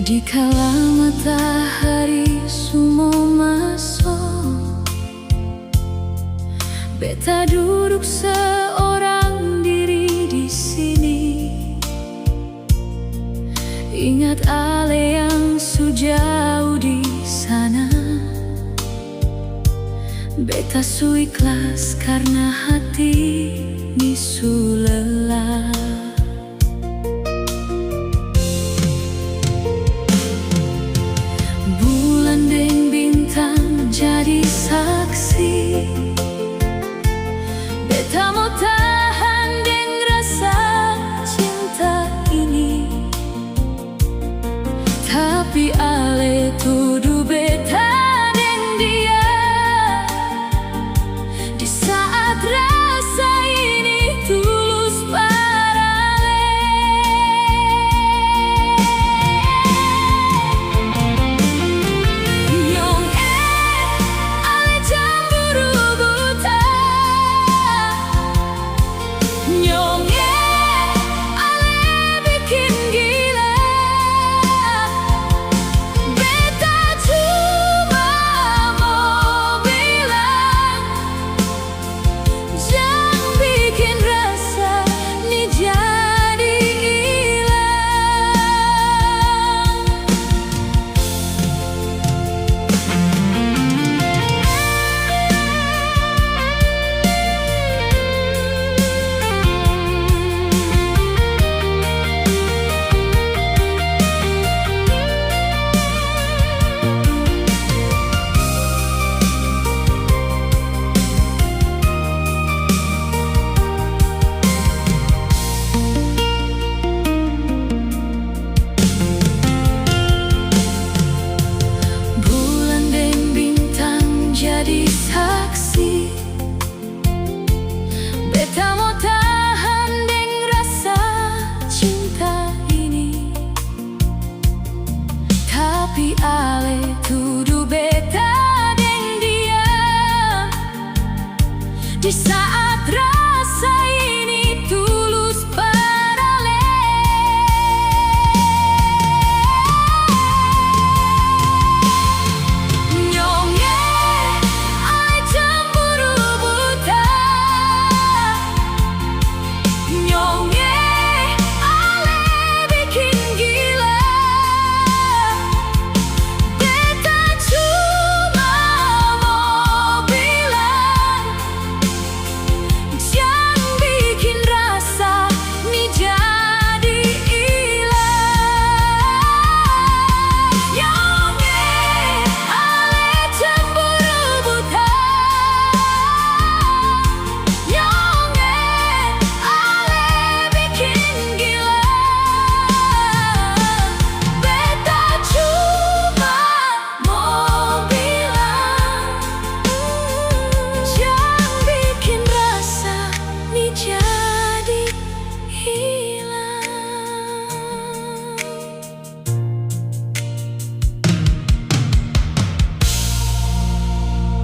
Dikala matahari sumo masuk, beta duduk seorang diri di sini. Ingat ale yang sejauh di sana. Beta su ikhlas karena hati ni su lelah. Bulan deng bintang jadi saksi. Beta mau tahan deng rasa cinta ini, tapi ale tuduh beta deng dia. Di saat rasa ini tulus parale, nyong ale cemburu buta. Nyong ale bikin gila. Beta cuma mau bilang, jangan bikin rasa ni jadi hilang. Bulan deng bintang jadi saksi. Beta mau tahan deng rasa cinta ini, tapi ale tuduh beta deng dia. Di saat